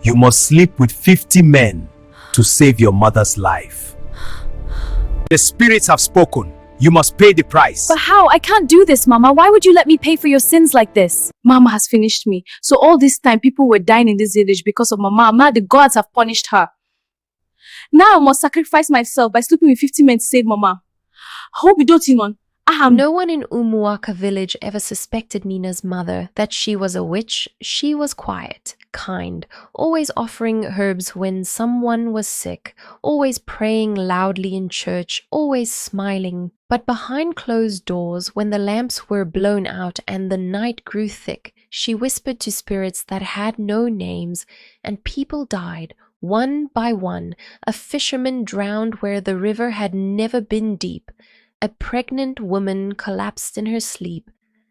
You must sleep with 50 men to save your mother's life. The spirits have spoken. You must pay the price. But how? I can't do this, Mama. Why would you let me pay for your sins like this? Mama has finished me. So all this time, people were dying in this village because of Mama. Now the gods have punished her. Now I must sacrifice myself by sleeping with 50 men to save Mama. I hope you don't think on. No one in Umuaka village ever suspected Nina's mother that she was a witch. She was quiet, kind, always offering herbs when someone was sick, always praying loudly in church, always smiling. But behind closed doors, when the lamps were blown out and the night grew thick, she whispered to spirits that had no names, and people died, one by one. A fisherman drowned where the river had never been deep. A pregnant woman collapsed in her sleep.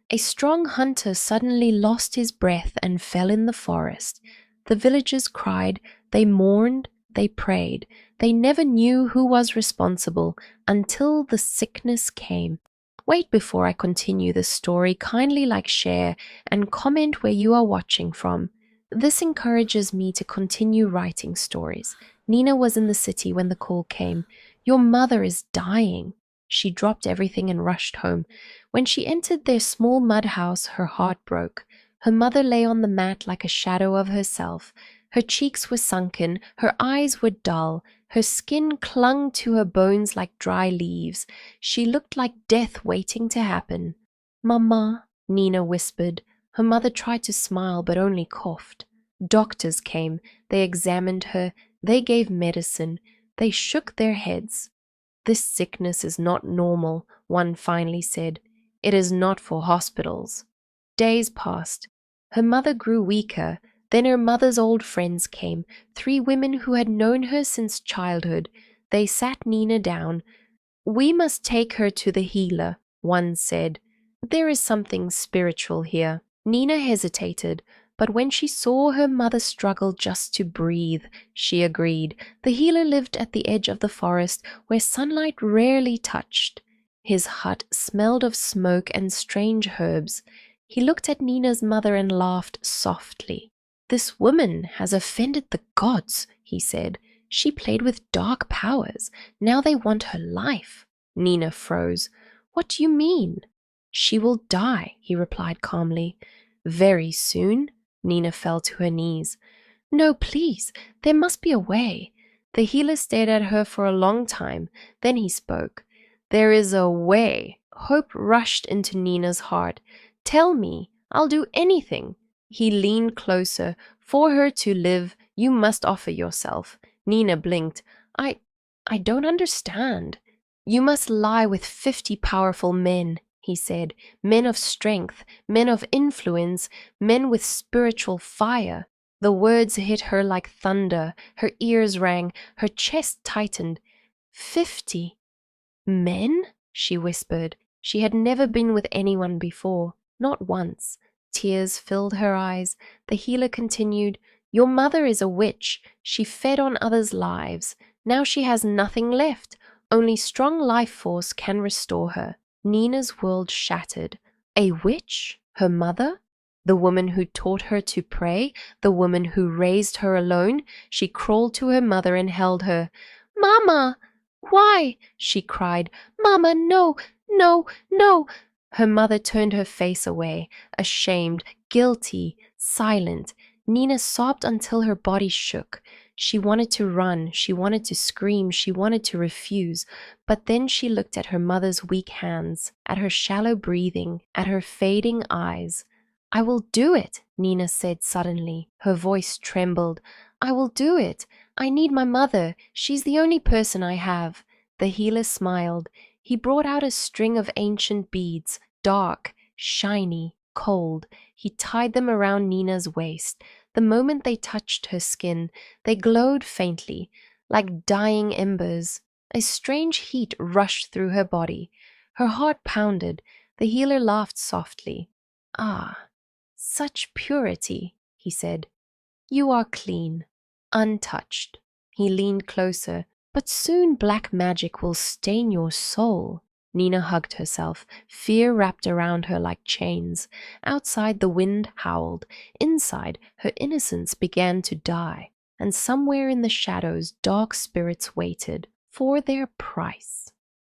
A strong hunter suddenly lost his breath and fell in the forest. The villagers cried, they mourned, they prayed. They never knew who was responsible until the sickness came. Wait before I continue the story. Kindly like, share, and comment where you are watching from. This encourages me to continue writing stories. Nina was in the city when the call came. Your mother is dying. She dropped everything and rushed home. When she entered their small mud house, her heart broke. Her mother lay on the mat like a shadow of herself. Her cheeks were sunken, her eyes were dull, her skin clung to her bones like dry leaves. She looked like death waiting to happen. "Mama," Nina whispered. Her mother tried to smile but only coughed. Doctors came. They examined her. They gave medicine. They shook their heads. "This sickness is not normal," one finally said. "It is not for hospitals." Days passed. Her mother grew weaker. Then her mother's old friends came, 3 women who had known her since childhood. They sat Nina down. "We must take her to the healer," one said. "There is something spiritual here." Nina hesitated. But when she saw her mother struggle just to breathe, she agreed. The healer lived at the edge of the forest where sunlight rarely touched. His hut smelled of smoke and strange herbs. He looked at Nina's mother and laughed softly. "This woman has offended the gods," he said. "She played with dark powers. Now they want her life." Nina froze. "What do you mean?" "She will die," he replied calmly. "Very soon?" Nina fell to her knees. "No, please, there must be a way." The healer stared at her for a long time. Then he spoke. "There is a way." Hope rushed into Nina's heart. "Tell me, I'll do anything." He leaned closer. "For her to live, you must offer yourself." Nina blinked. I don't understand." "You must lie with 50 powerful men," he said, "men of strength, men of influence, men with spiritual fire." The words hit her like thunder. Her ears rang, her chest tightened. 50 men? She whispered. She had never been with anyone before, not once. Tears filled her eyes. The healer continued, "Your mother is a witch. She fed on others' lives. Now she has nothing left. Only strong life force can restore her." Nina's world shattered. A witch? Her mother? The woman who taught her to pray? The woman who raised her alone? She crawled to her mother and held her. "Mama! Why?" she cried. "Mama, no, no, no!" Her mother turned her face away, ashamed, guilty, silent. Nina sobbed until her body shook. She wanted to run, she wanted to scream, she wanted to refuse. But then she looked at her mother's weak hands, at her shallow breathing, at her fading eyes. "I will do it," Nina said suddenly. Her voice trembled. "I will do it. I need my mother. She's the only person I have." The healer smiled. He brought out a string of ancient beads, dark, shiny, cold. He tied them around Nina's waist. The moment they touched her skin, they glowed faintly, like dying embers. A strange heat rushed through her body. Her heart pounded. The healer laughed softly. "Ah, such purity," he said. "You are clean, untouched." He leaned closer. "But soon black magic will stain your soul." Nina hugged herself. Fear wrapped around her like chains. Outside, the wind howled. Inside, her innocence began to die. And somewhere in the shadows, dark spirits waited for their price.